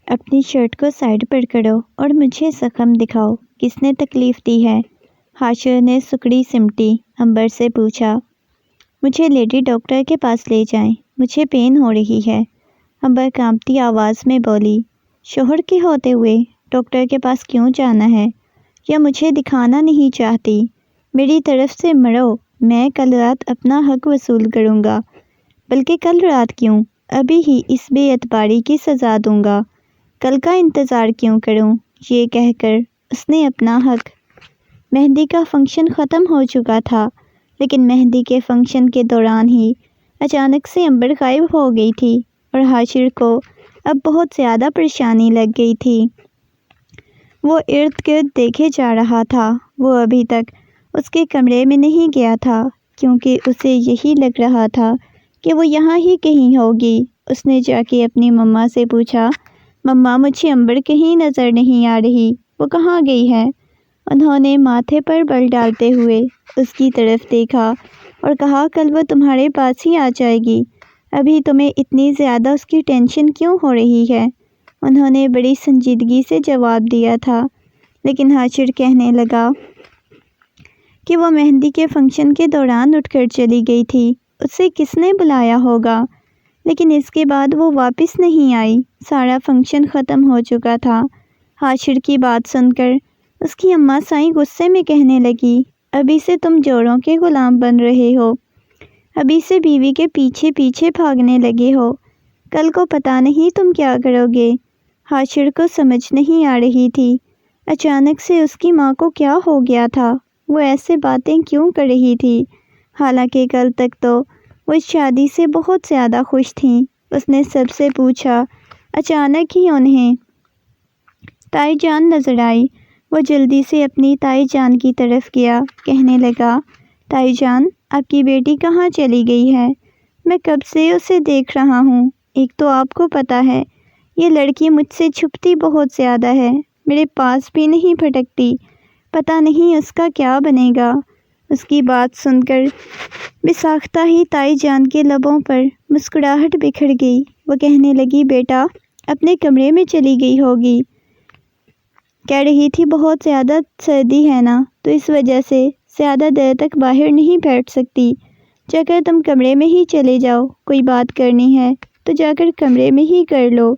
اپنی شرٹ کو سائڈ پر کرو اور مجھے زخم دکھاؤ، کس نے تکلیف دی ہے؟ حاشر نے سکڑی سمٹی عنبر سے پوچھا۔ مجھے لیڈی ڈاکٹر کے پاس لے جائیں، مجھے پین ہو رہی ہے، عنبر کانپتی آواز میں بولی۔ شوہر کے ہوتے ہوئے ڈاکٹر کے پاس کیوں جانا ہے؟ یا مجھے دکھانا نہیں چاہتی؟ میری طرف سے مرو، میں کل رات اپنا حق وصول کروں گا، بلکہ کل رات کیوں، ابھی ہی اس بے اعتباری کی سزا دوں گا، کل کا انتظار کیوں کروں؟ یہ کہہ کر اس نے اپنا حق۔ مہندی کا فنکشن ختم ہو چکا تھا، لیکن مہندی کے فنکشن کے دوران ہی اچانک سے عنبر غائب ہو گئی تھی اور حاشر کو اب بہت زیادہ پریشانی لگ گئی تھی۔ وہ ارد گرد دیکھے جا رہا تھا۔ وہ ابھی تک اس کے کمرے میں نہیں گیا تھا کیونکہ اسے یہی لگ رہا تھا کہ وہ یہاں ہی کہیں ہوگی۔ اس نے جا کے اپنی مما سے پوچھا، مما مجھے عنبر کہیں نظر نہیں آ رہی، وہ کہاں گئی ہے؟ انہوں نے ماتھے پر بل ڈالتے ہوئے اس کی طرف دیکھا اور کہا، کل وہ تمہارے پاس ہی آ جائے گی، ابھی تمہیں اتنی زیادہ اس کی ٹینشن کیوں ہو رہی ہے؟ انہوں نے بڑی سنجیدگی سے جواب دیا تھا، لیکن حاشر کہنے لگا کہ وہ مہندی کے فنکشن کے دوران اٹھ کر چلی گئی تھی، اسے کس نے بلایا ہوگا؟ لیکن اس کے بعد وہ واپس نہیں آئی، سارا فنکشن ختم ہو چکا تھا۔ حاشر کی بات سن کر اس کی اماں سائیں غصے میں کہنے لگی، ابھی سے تم جوڑوں کے غلام بن رہے ہو، ابھی سے بیوی کے پیچھے پیچھے بھاگنے لگے ہو، کل کو پتہ نہیں تم کیا کرو گے۔ حاشر کو سمجھ نہیں آ رہی تھی اچانک سے اس کی ماں کو کیا ہو گیا تھا، وہ ایسے باتیں کیوں کر رہی تھی، حالانکہ کل تک تو وہ اس شادی سے بہت زیادہ خوش تھیں۔ اس نے سب سے پوچھا۔ اچانک ہی انہیں تائی جان نظر آئی۔ وہ جلدی سے اپنی تائی جان کی طرف گیا، کہنے لگا، تائی جان آپ کی بیٹی کہاں چلی گئی ہے؟ میں کب سے اسے دیکھ رہا ہوں۔ ایک تو آپ کو پتہ ہے یہ لڑکی مجھ سے چھپتی بہت زیادہ ہے، میرے پاس بھی نہیں پھٹکتی، پتہ نہیں اس کا کیا بنے گا۔ اس کی بات سن کر بساختہ ہی تائی جان کے لبوں پر مسکراہٹ بکھر گئی۔ وہ کہنے لگی، بیٹا اپنے کمرے میں چلی گئی ہوگی، کہہ رہی تھی بہت زیادہ سردی ہے نا، تو اس وجہ سے زیادہ دیر تک باہر نہیں بیٹھ سکتی، جا کر تم کمرے میں ہی چلے جاؤ، کوئی بات کرنی ہے تو جا کر کمرے میں ہی کر لو۔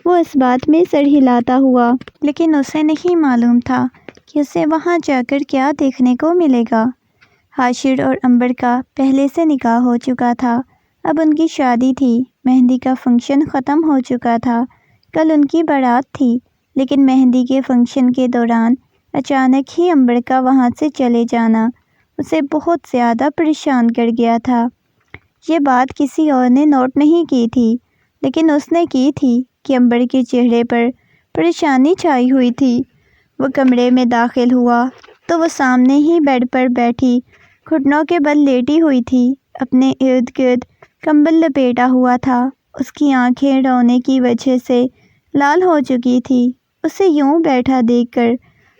وہ اس بات میں سر ہلاتا ہوا، لیکن اسے نہیں معلوم تھا کہ اسے وہاں جا کر کیا دیکھنے کو ملے گا۔ حاشر اور عنبر کا پہلے سے نکاح ہو چکا تھا، اب ان کی شادی تھی، مہندی کا فنکشن ختم ہو چکا تھا، کل ان کی بارات تھی، لیکن مہندی کے فنکشن کے دوران اچانک ہی عنبر کا وہاں سے چلے جانا اسے بہت زیادہ پریشان کر گیا تھا۔ یہ بات کسی اور نے نوٹ نہیں کی تھی، لیکن اس نے کی تھی کہ عنبر کے چہرے پر پریشانی چھائی ہوئی تھی۔ وہ کمرے میں داخل ہوا تو وہ سامنے ہی بیڈ پر بیٹھی گھٹنوں کے بل لیٹی ہوئی تھی، اپنے ارد گرد کمبل لپیٹا ہوا تھا۔ اس کی آنکھیں رونے کی وجہ سے لال ہو چکی تھی۔ اسے یوں بیٹھا دیکھ کر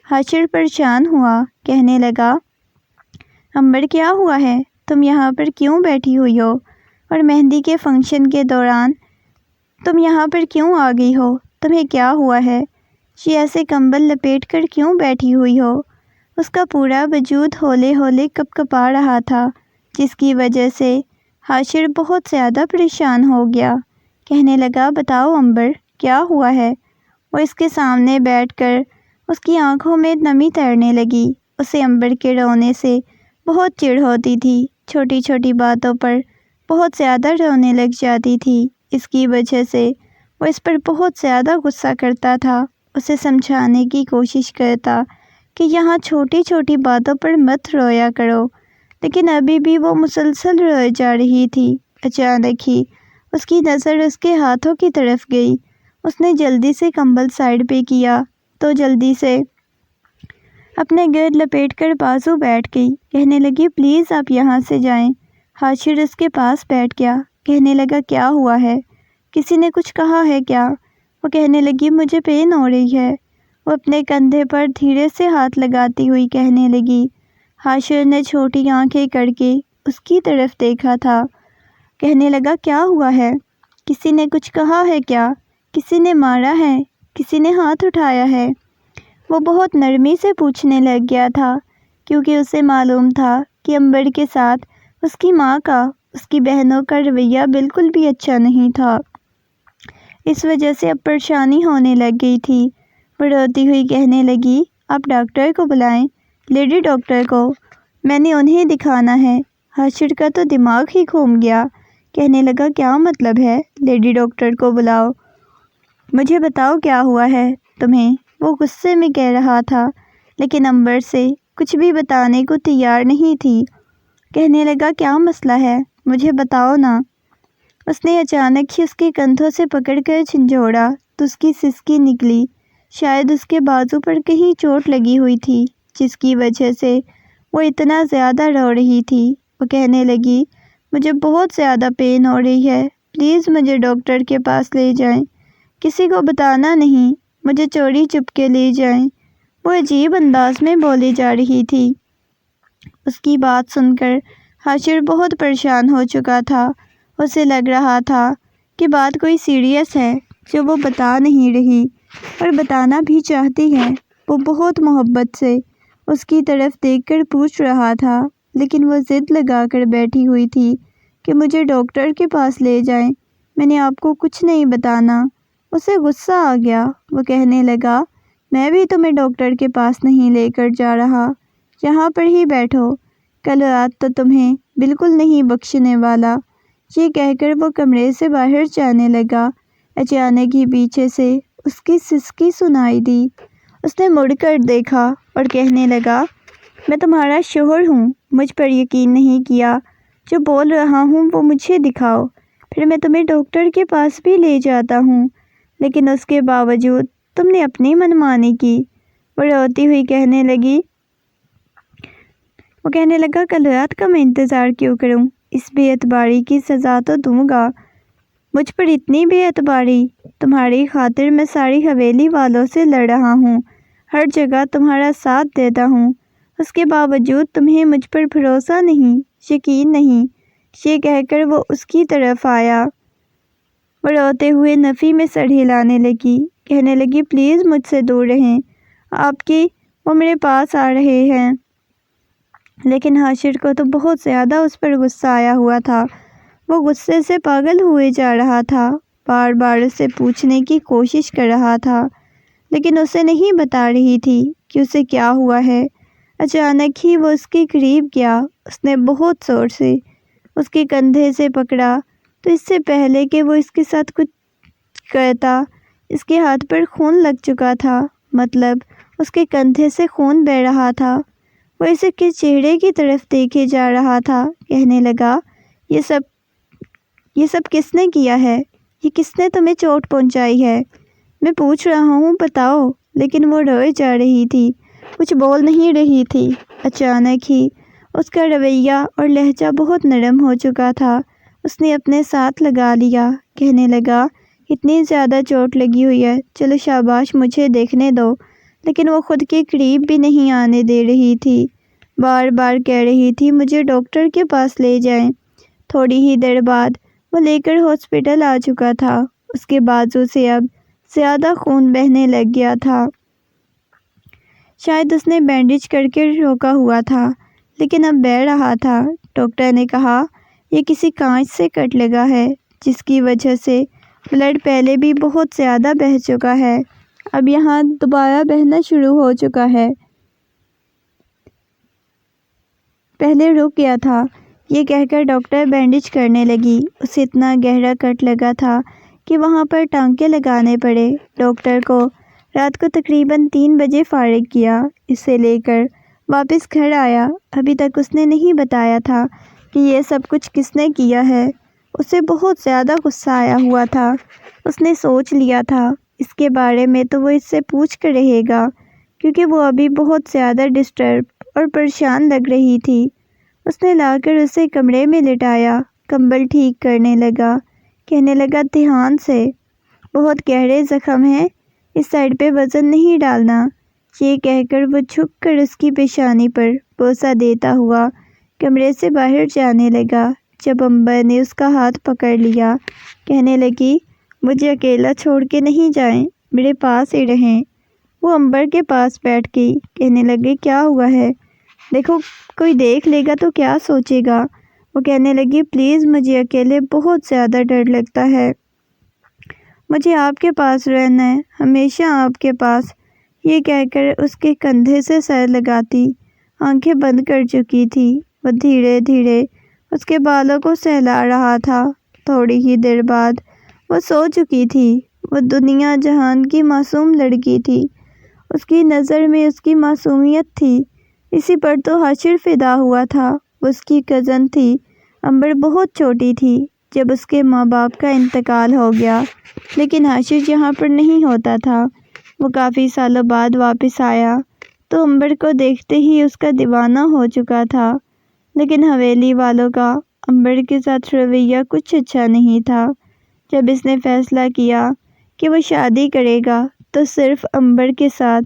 حاشر پریشان ہوا، کہنے لگا، عنبر کیا ہوا ہے؟ تم یہاں پر کیوں بیٹھی ہوئی ہو؟ اور مہندی کے فنکشن کے دوران تم یہاں پر کیوں آ گئی ہو؟ تمہیں کیا ہوا ہے؟ یہ ایسے کمبل لپیٹ کر کیوں بیٹھی ہوئی ہو؟ اس کا پورا وجود ہولے ہولے کپ کپا رہا تھا، جس کی وجہ سے حاشر بہت زیادہ پریشان ہو گیا۔ کہنے لگا، بتاؤ عنبر کیا ہوا ہے؟ وہ اس کے سامنے بیٹھ کر اس کی آنکھوں میں نمی تیرنے لگی۔ اسے عنبر کے رونے سے بہت چڑ ہوتی تھی، چھوٹی چھوٹی باتوں پر بہت زیادہ رونے لگ جاتی تھی۔ اس کی وجہ سے وہ اس پر بہت زیادہ غصہ کرتا تھا، اسے سمجھانے کی کوشش کرتا کہ یہاں چھوٹی چھوٹی باتوں پر مت رویا کرو، لیکن ابھی بھی وہ مسلسل روئے جا رہی تھی۔ اچانک ہی اس کی نظر اس کے ہاتھوں کی طرف گئی۔ اس نے جلدی سے کمبل سائڈ پہ کیا تو جلدی سے اپنے گرد لپیٹ کر بازو بیٹھ گئی، کہنے لگی، پلیز آپ یہاں سے جائیں۔ حاشر اس کے پاس بیٹھ گیا، کہنے لگا، کیا ہوا ہے؟ کسی نے کچھ کہا ہے کیا؟ وہ کہنے لگی، مجھے پین ہو رہی ہے۔ وہ اپنے کندھے پر دھیرے سے ہاتھ لگاتی ہوئی کہنے لگی۔ حاشر نے چھوٹی آنکھیں کر کے اس کی طرف دیکھا تھا، کہنے لگا، کیا ہوا ہے؟ کسی نے کچھ کہا ہے کیا؟ کسی نے مارا ہے؟ کسی نے ہاتھ اٹھایا ہے؟ وہ بہت نرمی سے پوچھنے لگ گیا تھا، کیونکہ اسے معلوم تھا کہ امبر کے ساتھ اس کی ماں کا، اس کی بہنوں کا رویہ بالکل بھی اچھا نہیں تھا۔ اس وجہ سے اب پریشانی ہونے لگ گئی تھی۔ وہ روتی ہوئی کہنے لگی، آپ ڈاکٹر کو بلائیں، لیڈی ڈاکٹر کو، میں نے انہیں دکھانا ہے۔ حاشر کا تو دماغ ہی گھوم گیا، کہنے لگا کیا مطلب ہے لیڈی ڈاکٹر کو بلاؤ؟ مجھے بتاؤ کیا ہوا ہے تمہیں؟ وہ غصے میں کہہ رہا تھا، لیکن امبر سے کچھ بھی بتانے کو تیار نہیں تھی۔ کہنے لگا کیا مسئلہ ہے، مجھے بتاؤ نا۔ اس نے اچانک ہی اس کے کندھوں سے پکڑ کر جھنجھوڑا تو اس کی سسکی نکلی۔ شاید اس کے بازو پر کہیں چوٹ لگی ہوئی تھی، جس کی وجہ سے وہ اتنا زیادہ رو رہی تھی۔ وہ کہنے لگی، مجھے بہت زیادہ پین ہو رہی ہے، پلیز مجھے ڈاکٹر کے پاس لے جائیں، کسی کو بتانا نہیں، مجھے چوری چپ کے لے جائیں۔ وہ عجیب انداز میں بولی جا رہی تھی۔ اس کی بات سن کر حاشر بہت پریشان ہو چکا تھا۔ اسے لگ رہا تھا کہ بات کوئی سیریس ہے جو وہ بتا نہیں رہی، اور بتانا بھی چاہتی ہے۔ وہ بہت محبت سے اس کی طرف دیکھ کر پوچھ رہا تھا، لیکن وہ ضد لگا کر بیٹھی ہوئی تھی کہ مجھے ڈاکٹر کے پاس لے جائیں، میں نے آپ کو کچھ نہیں بتانا۔ اسے غصہ آ گیا۔ وہ کہنے لگا، میں بھی تمہیں ڈاکٹر کے پاس نہیں لے کر جا رہا، یہاں پر ہی بیٹھو، کل رات تو تمہیں بالکل نہیں بخشنے والا۔ یہ کہہ کر وہ کمرے سے باہر جانے لگا۔ اچانک ہی پیچھے سے اس کی سسکی سنائی دی۔ اس نے مڑ کر دیکھا اور کہنے لگا، میں تمہارا شوہر ہوں، مجھ پر یقین نہیں کیا، جو بول رہا ہوں وہ مجھے دکھاؤ، پھر میں تمہیں ڈاکٹر کے پاس بھی لے جاتا ہوں، لیکن اس کے باوجود تم نے اپنی منمانی کی۔ وہ روتی ہوئی کہنے لگا کل رات کا میں انتظار کیوں کروں، اس بے اعتباری کی سزا تو دوں گا۔ مجھ پر اتنی بے اعتباری؟ تمہاری خاطر میں ساری حویلی والوں سے لڑ رہا ہوں، ہر جگہ تمہارا ساتھ دیتا ہوں، اس کے باوجود تمہیں مجھ پر بھروسہ نہیں، یقین نہیں۔ یہ کہہ کر وہ اس کی طرف آیا۔ وہ روتے ہوئے نفی میں سر ہلانے لگی، کہنے لگی پلیز مجھ سے دور رہیں، آپ کی وہ میرے پاس آ رہے ہیں۔ لیکن حاشر کو تو بہت زیادہ اس پر غصہ آیا ہوا تھا۔ وہ غصے سے پاگل ہوئے جا رہا تھا، بار بار اسے پوچھنے کی کوشش کر رہا تھا، لیکن اسے نہیں بتا رہی تھی کہ اسے کیا ہوا ہے۔ اچانک ہی وہ اس کے قریب گیا۔ اس نے بہت زور سے اس کے کندھے سے پکڑا تو اس سے پہلے کہ وہ اس کے ساتھ کچھ کرتا، اس کے ہاتھ پر خون لگ چکا تھا، مطلب اس کے کندھے سے خون بہہ رہا تھا۔ وہ اسے کے چہرے کی طرف دیکھے جا رہا تھا، کہنے لگا، یہ سب کس نے کیا ہے؟ یہ کس نے تمہیں چوٹ پہنچائی ہے؟ میں پوچھ رہا ہوں بتاؤ۔ لیکن وہ روئے جا رہی تھی، کچھ بول نہیں رہی تھی۔ اچانک ہی اس کا رویہ اور لہجہ بہت نرم ہو چکا تھا۔ اس نے اپنے ساتھ لگا لیا، کہنے لگا، اتنی زیادہ چوٹ لگی ہوئی ہے، چلو شاباش، مجھے دیکھنے دو۔ لیکن وہ خود کے قریب بھی نہیں آنے دے رہی تھی، بار بار کہہ رہی تھی مجھے ڈاکٹر کے پاس لے جائیں۔ تھوڑی ہی دیر بعد وہ لے کر ہاسپٹل آ چکا تھا۔ اس کے بازو سے اب زیادہ خون بہنے لگ گیا تھا۔ شاید اس نے بینڈیج کر کے روکا ہوا تھا، لیکن اب بہہ رہا تھا۔ ڈاکٹر نے کہا، یہ کسی کانچ سے کٹ لگا ہے، جس کی وجہ سے بلڈ پہلے بھی بہت زیادہ بہہ چکا ہے، اب یہاں دوبارہ بہنا شروع ہو چکا ہے، پہلے رک گیا تھا۔ یہ کہہ کر ڈاکٹر بینڈیج کرنے لگی۔ اسے اتنا گہرا کٹ لگا تھا کہ وہاں پر ٹانکے لگانے پڑے۔ ڈاکٹر کو رات کو تقریباً 3 بجے فارغ کیا۔ اسے لے کر واپس گھر آیا۔ ابھی تک اس نے نہیں بتایا تھا کہ یہ سب کچھ کس نے کیا ہے۔ اسے بہت زیادہ غصہ آیا ہوا تھا۔ اس نے سوچ لیا تھا اس کے بارے میں تو وہ اس سے پوچھ کر رہے گا، کیونکہ وہ ابھی بہت زیادہ ڈسٹرب اور پریشان لگ رہی تھی۔ اس نے لا کر اسے کمرے میں لٹایا، کمبل ٹھیک کرنے لگا، کہنے لگا دھیان سے، بہت گہرے زخم ہیں، اس سائڈ پہ وزن نہیں ڈالنا۔ یہ کہہ کر وہ جھک کر اس کی پیشانی پر بوسہ دیتا ہوا کمرے سے باہر جانے لگا۔ جب امبر نے اس کا ہاتھ پکڑ لیا، کہنے لگی، مجھے اکیلا چھوڑ کے نہیں جائیں، میرے پاس ہی رہیں۔ وہ امبر کے پاس بیٹھ گئی، کہنے لگی کیا ہوا ہے؟ دیکھو کوئی دیکھ لے گا تو کیا سوچے گا؟ وہ کہنے لگی پلیز مجھے اکیلے بہت زیادہ ڈر لگتا ہے، مجھے آپ کے پاس رہنا ہے، ہمیشہ آپ کے پاس۔ یہ کہہ کر اس کے کندھے سے سر لگاتی آنکھیں بند کر چکی تھی۔ وہ دھیرے دھیرے اس کے بالوں کو سہلا رہا تھا۔ تھوڑی ہی دیر بعد وہ سو چکی تھی۔ وہ دنیا جہان کی معصوم لڑکی تھی، اس کی نظر میں اس کی معصومیت تھی، اسی پر تو حشر فدا ہوا تھا۔ وہ اس کی کزن تھی۔ امبر بہت چھوٹی تھی جب اس کے ماں باپ کا انتقال ہو گیا، لیکن حشر یہاں پر نہیں ہوتا تھا۔ وہ کافی سالوں بعد واپس آیا تو امبر کو دیکھتے ہی اس کا دیوانہ ہو چکا تھا، لیکن حویلی والوں کا امبر کے ساتھ رویہ کچھ اچھا نہیں تھا۔ جب اس نے فیصلہ کیا کہ وہ شادی کرے گا تو صرف امبر کے ساتھ،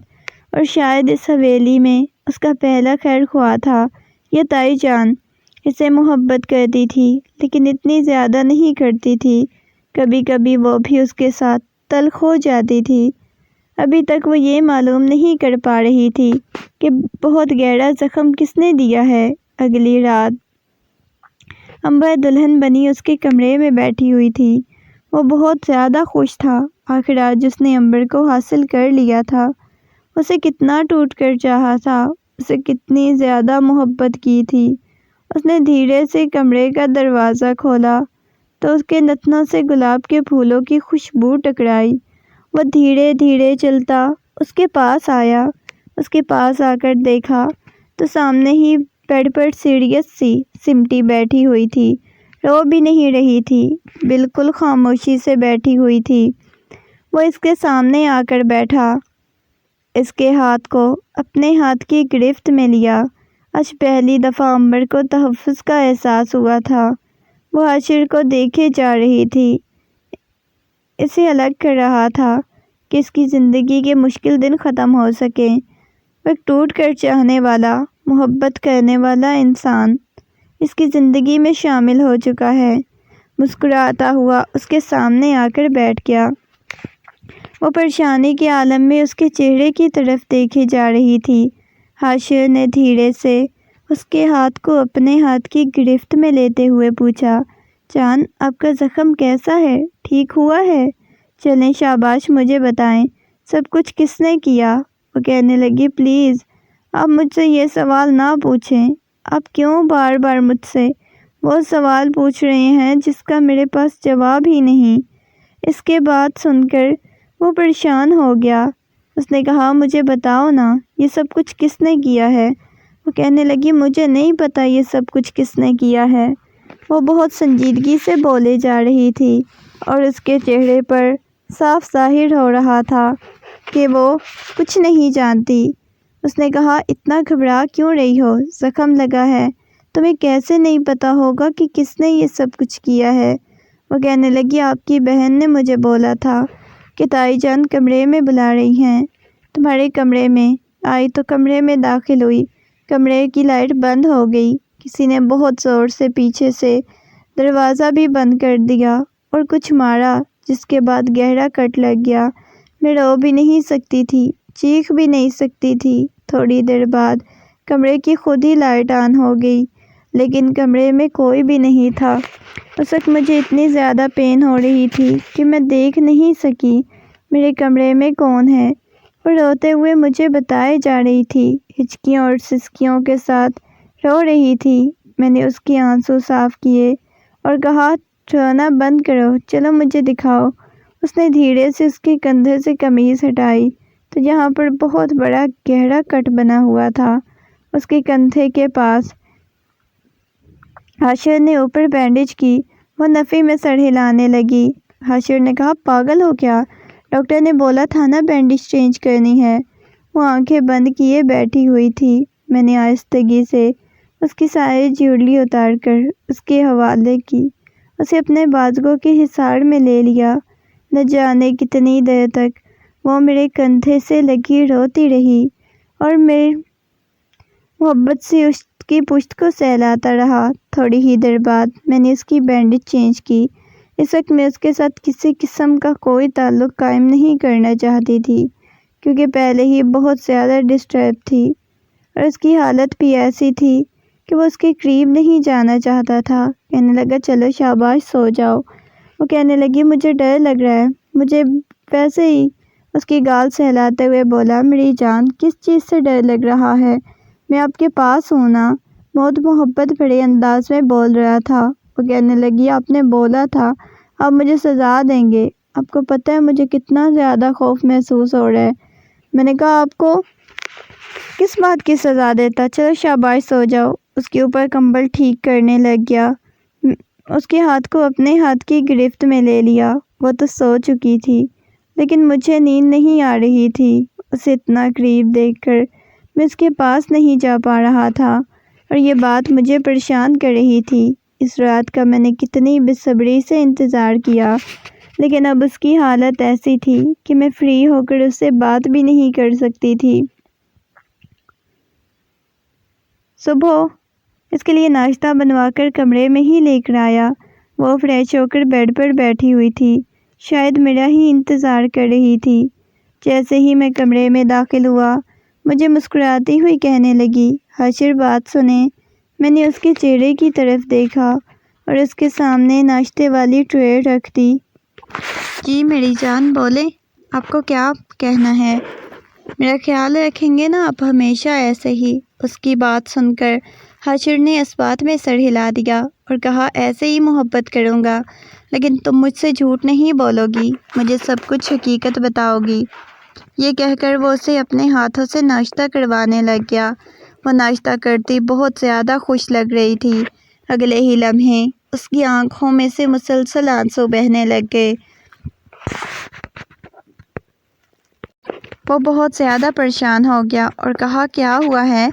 اور شاید اس حویلی میں اس کا پہلا خیر خواہ تھا یہ تائی جان۔ اسے محبت کرتی تھی لیکن اتنی زیادہ نہیں کرتی تھی، کبھی کبھی وہ بھی اس کے ساتھ تلخ ہو جاتی تھی۔ ابھی تک وہ یہ معلوم نہیں کر پا رہی تھی کہ بہت گہرا زخم کس نے دیا ہے۔ اگلی رات امبر دلہن بنی اس کے کمرے میں بیٹھی ہوئی تھی۔ وہ بہت زیادہ خوش تھا، آخر آج اس نے امبر کو حاصل کر لیا تھا۔ اسے کتنا ٹوٹ کر چاہا تھا، اسے کتنی زیادہ محبت کی تھی۔ اس نے دھیرے سے کمرے کا دروازہ کھولا تو اس کے نتنوں سے گلاب کے پھولوں کی خوشبو ٹکرائی۔ وہ دھیرے دھیرے چلتا اس کے پاس آیا۔ اس کے پاس آ کر دیکھا تو سامنے ہی بیڈ پر سیریس سی سمٹی بیٹھی ہوئی تھی، رو بھی نہیں رہی تھی، بالکل خاموشی سے بیٹھی ہوئی تھی۔ وہ اس کے سامنے آ کر بیٹھا، اس کے ہاتھ کو اپنے ہاتھ کی گرفت میں لیا۔ آج پہلی دفعہ امبر کو تحفظ کا احساس ہوا تھا۔ وہ حشر کو دیکھے جا رہی تھی، اسے الگ کر رہا تھا کہ اس کی زندگی کے مشکل دن ختم ہو سکیں۔ وہ ایک ٹوٹ کر چاہنے والا، محبت کرنے والا انسان اس کی زندگی میں شامل ہو چکا ہے۔ مسکراتا ہوا اس کے سامنے آ کر بیٹھ گیا۔ وہ پریشانی کے عالم میں اس کے چہرے کی طرف دیکھے جا رہی تھی۔ حشر نے دھیرے سے اس کے ہاتھ کو اپنے ہاتھ کی گرفت میں لیتے ہوئے پوچھا، جان آپ کا زخم کیسا ہے؟ ٹھیک ہوا ہے؟ چلیں شاباش مجھے بتائیں، سب کچھ کس نے کیا؟ وہ کہنے لگی پلیز آپ مجھ سے یہ سوال نہ پوچھیں۔ آپ کیوں بار بار مجھ سے وہ سوال پوچھ رہے ہیں جس کا میرے پاس جواب ہی نہیں؟ اس کے بات سن کر وہ پریشان ہو گیا۔ اس نے کہا مجھے بتاؤ نا یہ سب کچھ کس نے کیا ہے؟ وہ کہنے لگی مجھے نہیں پتہ یہ سب کچھ کس نے کیا ہے۔ وہ بہت سنجیدگی سے بولے جا رہی تھی اور اس کے چہرے پر صاف ظاہر ہو رہا تھا کہ وہ کچھ نہیں جانتی۔ اس نے کہا اتنا گھبرا کیوں رہی ہو؟ زخم لگا ہے، تمہیں کیسے نہیں پتہ ہوگا کہ کس نے یہ سب کچھ کیا ہے؟ وہ کہنے لگی آپ کی بہن نے مجھے بولا تھا کہ تائی جان کمرے میں بلا رہی ہیں، تمہارے کمرے میں آئی تو کمرے میں داخل ہوئی، کمرے کی لائٹ بند ہو گئی، کسی نے بہت زور سے پیچھے سے دروازہ بھی بند کر دیا اور کچھ مارا، جس کے بعد گہرا کٹ لگ گیا۔ میں رو بھی نہیں سکتی تھی، چیخ بھی نہیں سکتی تھی۔ تھوڑی دیر بعد کمرے کی خود ہی لائٹ آن ہو گئی، لیکن کمرے میں کوئی بھی نہیں تھا۔ اس وقت مجھے اتنی زیادہ پین ہو رہی تھی کہ میں دیکھ نہیں سکی میرے کمرے میں کون ہے۔ وہ روتے ہوئے مجھے بتائے جا رہی تھی، ہچکیوں اور سسکیوں کے ساتھ رو رہی تھی۔ میں نے اس کے آنسو صاف کیے اور کہا رونا بند کرو، چلو مجھے دکھاؤ۔ اس نے دھیرے سے اس کے کندھے سے قمیض ہٹائی تو یہاں پر بہت بڑا گہرا کٹ بنا ہوا تھا اس کے کندھے کے پاس۔ حشر نے اوپر بینڈیج کی، وہ نفی میں سر ہلانے لگی۔ حشر نے کہا پاگل ہو کیا؟ ڈاکٹر نے بولا تھا نا بینڈیج چینج کرنی ہے۔ وہ آنکھیں بند کیے بیٹھی ہوئی تھی۔ میں نے آہستگی سے اس کی ساری جیولری اتار کر اس کے حوالے کی، اسے اپنے بازوؤں کے حصار میں لے لیا۔ نہ جانے کتنی دیر تک وہ میرے کندھے سے لگی روتی رہی اور میں محبت سے اس کی پشت کو سہلاتا رہا۔ تھوڑی ہی دیر بعد میں نے اس کی بینڈیج چینج کی، اس وقت میں اس کے ساتھ کسی قسم کا کوئی تعلق قائم نہیں کرنا چاہتی تھی، کیونکہ پہلے ہی بہت زیادہ ڈسٹرب تھی، اور اس کی حالت بھی ایسی تھی کہ وہ اس کے قریب نہیں جانا چاہتا تھا۔ کہنے لگا چلو شاباش سو جاؤ۔ وہ کہنے لگی مجھے ڈر لگ رہا ہے۔ مجھے ویسے ہی اس کی گال سہلاتے ہوئے بولا میری جان کس چیز سے ڈر لگ رہا ہے، میں آپ کے پاس ہوں نا۔ بہت محبت بھرے انداز میں بول رہا تھا۔ وہ کہنے لگی آپ نے بولا تھا آپ مجھے سزا دیں گے، آپ کو پتہ ہے مجھے کتنا زیادہ خوف محسوس ہو رہا ہے۔ میں نے کہا آپ کو کس بات کی سزا دیتا، چلو شاباش سو جاؤ۔ اس کے اوپر کمبل ٹھیک کرنے لگ گیا، اس کے ہاتھ کو اپنے ہاتھ کی گرفت میں لے لیا۔ وہ تو سو چکی تھی لیکن مجھے نیند نہیں آ رہی تھی۔ اسے اتنا قریب دیکھ کر میں اس کے پاس نہیں جا پا رہا تھا، اور یہ بات مجھے پریشان کر رہی تھی۔ اس رات کا میں نے کتنی بے صبری سے انتظار کیا، لیکن اب اس کی حالت ایسی تھی کہ میں فری ہو کر اس سے بات بھی نہیں کر سکتی تھی۔ صبح اس کے لیے ناشتہ بنوا کر کمرے میں ہی لے کر آیا۔ وہ فریش ہو کر بیڈ پر بیٹھی ہوئی تھی، شاید میرا ہی انتظار کر رہی تھی۔ جیسے ہی میں کمرے میں داخل ہوا مجھے مسکراتی ہوئی کہنے لگی حاشر بات سنیں۔ میں نے اس کے چہرے کی طرف دیکھا اور اس کے سامنے ناشتے والی ٹرے رکھ دی۔ جی میری جان بولیں، آپ کو کیا کہنا ہے؟ میرا خیال رکھیں گے نا آپ ہمیشہ ایسے ہی۔ اس کی بات سن کر حاشر نے اس بات میں سر ہلا دیا اور کہا ایسے ہی محبت کروں گا، لیکن تم مجھ سے جھوٹ نہیں بولو گی، مجھے سب کچھ حقیقت بتاؤ گی۔ یہ کہہ کر وہ اسے اپنے ہاتھوں سے ناشتہ کروانے لگ گیا۔ وہ ناشتہ کرتی بہت زیادہ خوش لگ رہی تھی۔ اگلے ہی لمحے اس کی آنکھوں میں سے مسلسل آنسو بہنے لگ گئے۔ وہ بہت زیادہ پریشان ہو گیا اور کہا کیا ہوا ہے،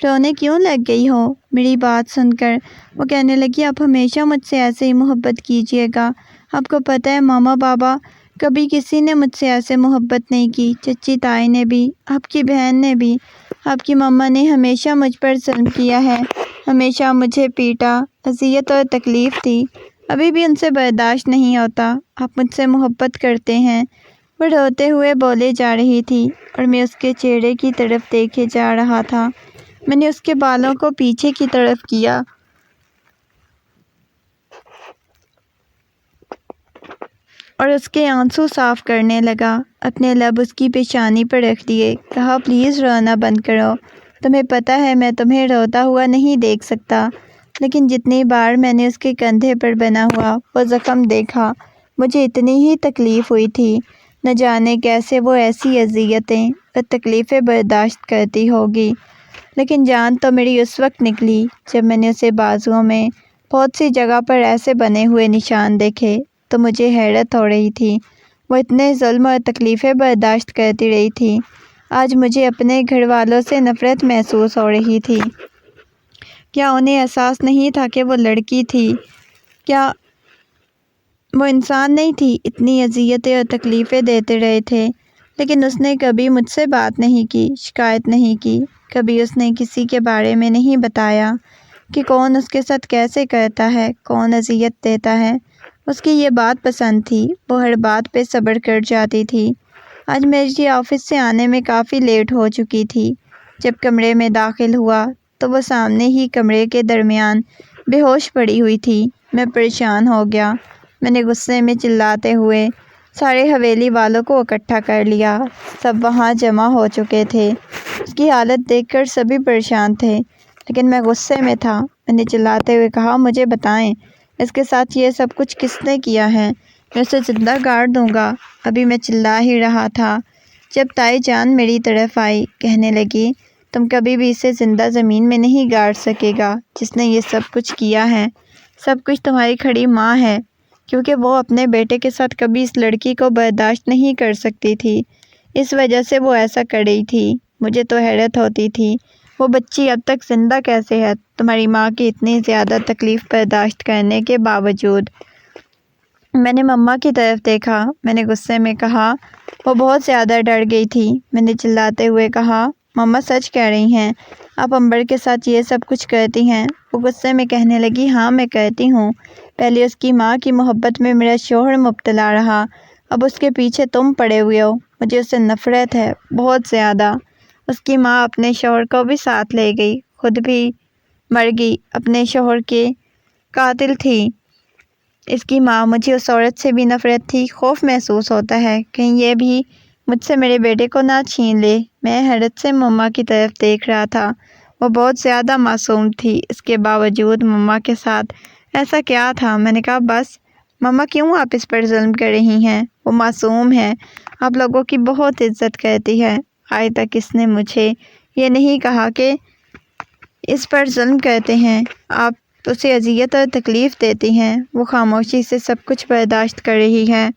رونے کیوں لگ گئی ہو؟ میری بات سن کر وہ کہنے لگی آپ ہمیشہ مجھ سے ایسے ہی محبت کیجیے گا۔ آپ کو پتہ ہے ماما بابا کبھی کسی نے مجھ سے ایسے محبت نہیں کی، چچی تائی نے بھی، آپ کی بہن نے بھی، آپ کی ماما نے ہمیشہ مجھ پر ظلم کیا ہے، ہمیشہ مجھے پیٹا، اذیت اور تکلیف دی، ابھی بھی ان سے برداشت نہیں ہوتا۔ آپ مجھ سے محبت کرتے ہیں۔ وہ روتے ہوئے بولے جا رہی تھی اور میں اس کے چہرے کی طرف دیکھے جا رہا تھا۔ میں نے اس کے بالوں کو پیچھے کی طرف کیا اور اس کے آنسو صاف کرنے لگا، اپنے لب اس کی پیشانی پر رکھ دیے، کہا پلیز رونا بند کرو، تمہیں پتہ ہے میں تمہیں روتا ہوا نہیں دیکھ سکتا، لیکن جتنی بار میں نے اس کے کندھے پر بنا ہوا وہ زخم دیکھا مجھے اتنی ہی تکلیف ہوئی تھی۔ نہ جانے کیسے وہ ایسی اذیتیں اور تکلیفیں برداشت کرتی ہوگی، لیکن جان تو میری اس وقت نکلی جب میں نے اسے بازوؤں میں بہت سی جگہ پر ایسے بنے ہوئے نشان دیکھے تو مجھے حیرت ہو رہی تھی۔ وہ اتنے ظلم اور تکلیفیں برداشت کرتی رہی تھی۔ آج مجھے اپنے گھر والوں سے نفرت محسوس ہو رہی تھی۔ کیا انہیں احساس نہیں تھا کہ وہ لڑکی تھی؟ کیا وہ انسان نہیں تھی؟ اتنی اذیتیں اور تکلیفیں دیتے رہے تھے، لیکن اس نے کبھی مجھ سے بات نہیں کی، شکایت نہیں کی، کبھی اس نے کسی کے بارے میں نہیں بتایا کہ کون اس کے ساتھ کیسے کرتا ہے، کون اذیت دیتا ہے۔ اس کی یہ بات پسند تھی، وہ ہر بات پہ صبر کر جاتی تھی۔ آج میری آفس سے آنے میں کافی لیٹ ہو چکی تھی۔ جب کمرے میں داخل ہوا تو وہ سامنے ہی کمرے کے درمیان بے ہوش پڑی ہوئی تھی۔ میں پریشان ہو گیا۔ میں نے غصے میں چلاتے ہوئے سارے حویلی والوں کو اکٹھا کر لیا۔ سب وہاں جمع ہو چکے تھے۔ اس کی حالت دیکھ کر سبھی پریشان تھے، لیکن میں غصے میں تھا۔ میں نے چلاتے ہوئے کہا مجھے بتائیں اس کے ساتھ یہ سب کچھ کس نے کیا ہے، میں اسے زندہ گاڑ دوں گا۔ ابھی میں چلا ہی رہا تھا جب تائی جان میری طرف آئی، کہنے لگی تم کبھی بھی اسے زندہ زمین میں نہیں گاڑ سکے گا جس نے یہ سب کچھ کیا ہے۔ سب کچھ تمہاری کھڑی ماں ہے، کیونکہ وہ اپنے بیٹے کے ساتھ کبھی اس لڑکی کو برداشت نہیں کر سکتی تھی، اس وجہ سے وہ ایسا کر رہی تھی۔ مجھے تو حیرت ہوتی تھی وہ بچی اب تک زندہ کیسے ہے، تمہاری ماں کی اتنی زیادہ تکلیف برداشت کرنے کے باوجود۔ میں نے مما کی طرف دیکھا۔ میں نے غصے میں کہا وہ بہت زیادہ ڈر گئی تھی۔ میں نے چلاتے ہوئے کہا مما سچ کہہ رہی ہیں، آپ امبر کے ساتھ یہ سب کچھ کرتی ہیں؟ وہ غصے میں کہنے لگی ہاں میں کرتی ہوں، پہلے اس کی ماں کی محبت میں میرا شوہر مبتلا رہا، اب اس کے پیچھے تم پڑے ہوئے ہو۔ مجھے اس سے نفرت ہے، بہت زیادہ۔ اس کی ماں اپنے شوہر کو بھی ساتھ لے گئی، خود بھی مر گئی، اپنے شوہر کے قاتل تھی۔ اس کی ماں، مجھے اس عورت سے بھی نفرت تھی، خوف محسوس ہوتا ہے کہیں یہ بھی مجھ سے میرے بیٹے کو نہ چھین لے۔ میں حیرت سے مما کی طرف دیکھ رہا تھا، وہ بہت زیادہ معصوم تھی، اس کے باوجود مما کے ساتھ ایسا کیا تھا؟ میں نے کہا بس مما کیوں آپ اس پر ظلم کر رہی ہیں؟ وہ معصوم ہے، آپ لوگوں کی بہت عزت کرتی ہے۔ آج تک اس نے مجھے یہ نہیں کہا کہ اس پر ظلم کرتے ہیں، آپ اسے اذیت اور تکلیف دیتی ہیں۔ وہ خاموشی سے سب کچھ برداشت کر رہی ہے۔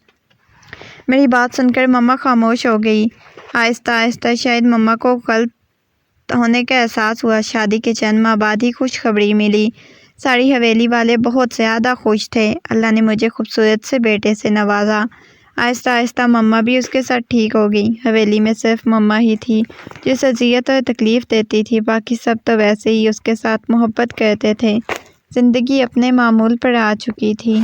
میری بات سن کر مما خاموش ہو گئی۔ آہستہ آہستہ شاید مما کو غلط ہونے کا احساس ہوا۔ شادی کے چند ماہ بعد ہی خوشخبری ملی۔ ساری حویلی والے بہت زیادہ خوش تھے، اللہ نے مجھے خوبصورت سے بیٹے سے نوازا۔ آہستہ آہستہ مما بھی اس کے ساتھ ٹھیک ہو گئی۔ حویلی میں صرف مما ہی تھی جو اسے اذیت اور تکلیف دیتی تھی، باقی سب تو ویسے ہی اس کے ساتھ محبت کرتے تھے۔ زندگی اپنے معمول پر آ چکی تھی۔